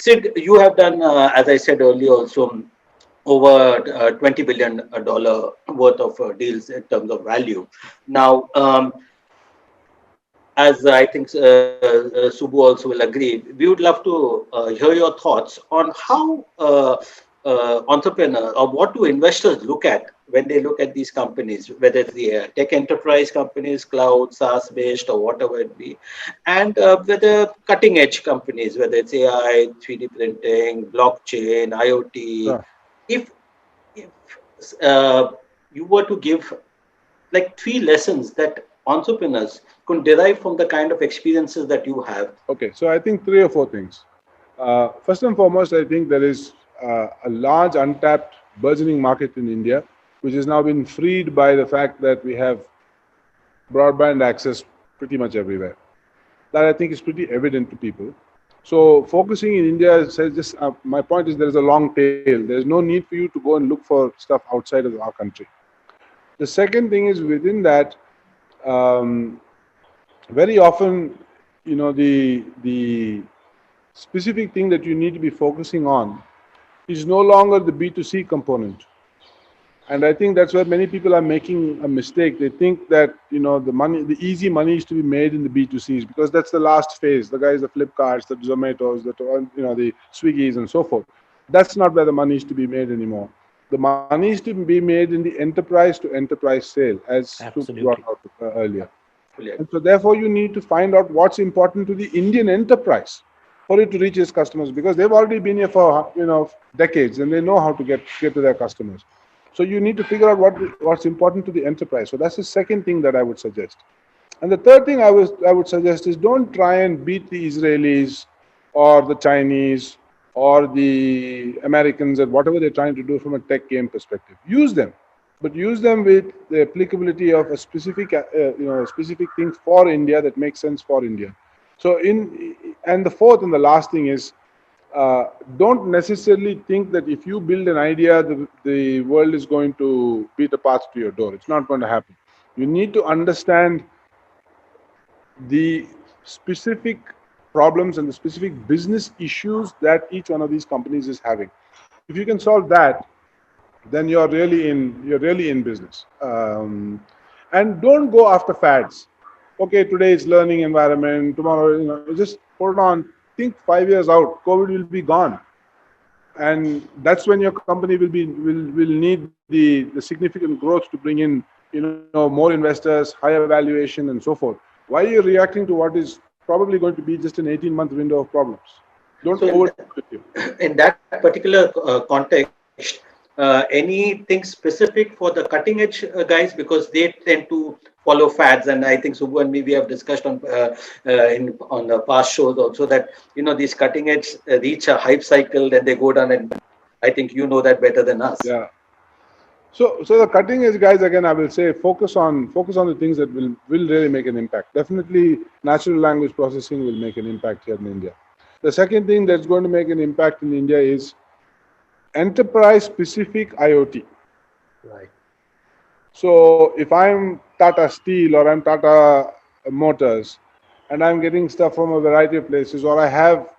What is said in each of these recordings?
Sid, you have done, as I said earlier, also over $20 billion worth of deals in terms of value. Now, as I think Subu also will agree, we would love to hear your thoughts on how entrepreneur or what do investors look at when they look at these companies, whether it's the tech enterprise companies, cloud, SaaS based, or whatever it be, and whether cutting edge companies, whether it's AI, 3D printing, blockchain, IoT. Sure. If if you were to give like three lessons that entrepreneurs could derive from the kind of experiences that you have. Okay, so I think three or four things. First and foremost, I think there is a large untapped burgeoning market in India, which has now been freed by the fact that we have broadband access pretty much everywhere. That I think is pretty evident to people. So focusing in India says just my point is there is a long tail. There is no need for you to go and look for stuff outside of our country. The second thing is within that, um, very often, the specific thing that you need to be focusing on is no longer the B2C component. And I think that's where many people are making a mistake. They think that, the easy money is to be made in the B2Cs because that's the last phase. The guys, the Flipkarts, the Zomatos, the Swiggies and so forth. That's not where the money is to be made anymore. The money is to be made in the enterprise to enterprise sale, as Sue brought Absolutely. out earlier. Fully And so therefore you need to find out what's important to the Indian enterprise for it to reach its customers because they've already been here for decades and they know how to get to their customers. So you need to figure out what's important to the enterprise. So that's the second thing that I would suggest. And the third thing I would suggest is don't try and beat the Israelis or the Chinese or the Americans at whatever they're trying to do from a tech game perspective. Use them, but use them with the applicability of a specific thing for India that makes sense for India. So and the fourth and the last thing is don't necessarily think that if you build an idea, the world is going to beat a path to your door. It's not going to happen. You need to understand the specific problems and the specific business issues that each one of these companies is having. If you can solve that, then you're really in business. And don't go after fads. Okay, today it's learning environment. Tomorrow, just hold on. Think 5 years out. COVID will be gone, and that's when your company will need the significant growth to bring in more investors, higher valuation, and so forth. Why are you reacting to what is probably going to be just an 18-month window of problems? Don't So overdo it. in that particular context, anything specific for the cutting edge guys because they tend to follow fads, and I think Subbu and me we have discussed on the past shows also that these cutting edge reach a hype cycle, then they go down, and I think you know that better than us. Yeah. So the cutting edge guys, again, I will say focus on the things that will really make an impact. Definitely, natural language processing will make an impact here in India. The second thing that's going to make an impact in India is enterprise-specific IoT. Right. So if I'm Tata Steel or I'm Tata Motors, and I'm getting stuff from a variety of places, or I have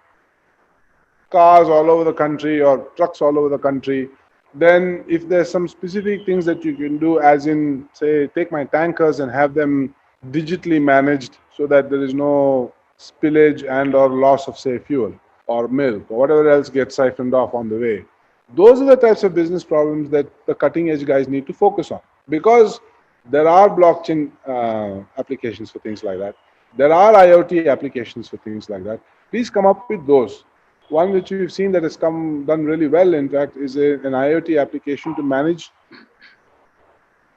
cars all over the country or trucks all over the country, then if there's some specific things that you can do, as in, say, take my tankers and have them digitally managed so that there is no spillage and or loss of, say, fuel or milk or whatever else gets siphoned off on the way. Those are the types of business problems that the cutting edge guys need to focus on, because there are blockchain applications for things like that. There are IoT applications for things like that. Please come up with those. One which we've seen that has done really well, in fact, is an IoT application to manage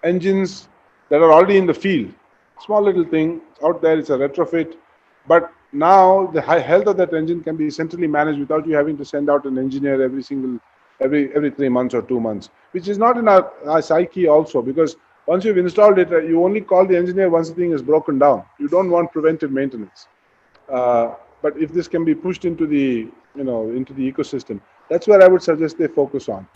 engines that are already in the field. Small little thing out there, it's a retrofit, but now the health of that engine can be centrally managed without you having to send out an engineer every 3 months or 2 months, which is not in our psyche also, because once you've installed it, you only call the engineer once the thing is broken down. You don't want preventive maintenance. But if this can be pushed into the ecosystem, that's where I would suggest they focus on.